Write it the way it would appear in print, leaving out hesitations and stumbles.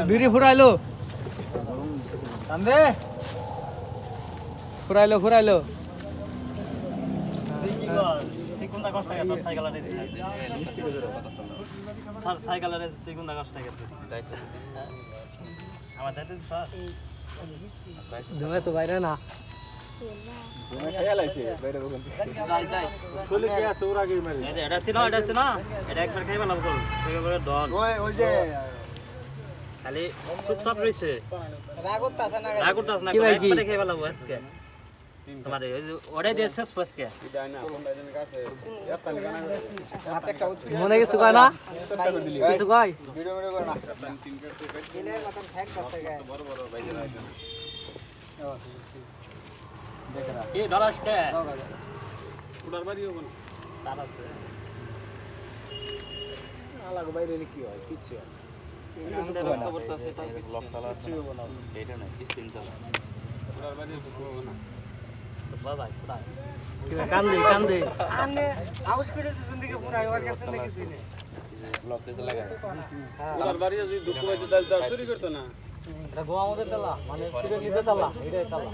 বিড়ি ফুরাইলো ফুরাইলো ফুরাইলো ধুমে তো বাইরে না খালি চুপচাপ রয়েছে তোমার ওটাই দিয়ে শেষ পাসকে মনে কিছু কয় না কিছু কয় এই ডলাস কে উড়ার বাড়ি হবে না তার আছে আলাগো বাইরে কি হয় কিচ্ছু আমাদের রক্ত করতেছে তাই লক তালা আছে এটা না স্ক্রিন তালা উড়ার বাড়ি হবে না তো বাবা পুরাই কান্দে কান্দে আনে আউস করে দিছুন দিকে পুরাই ওর কাছে না কিছু নেই লক দিতে লাগা উড়ার বাড়ি যদি দুঃখ হইতো তাহলে চুরি করতো না এটা গোয়া আমাদের তালা মানে সিবের নিচে তালা এটাই তালা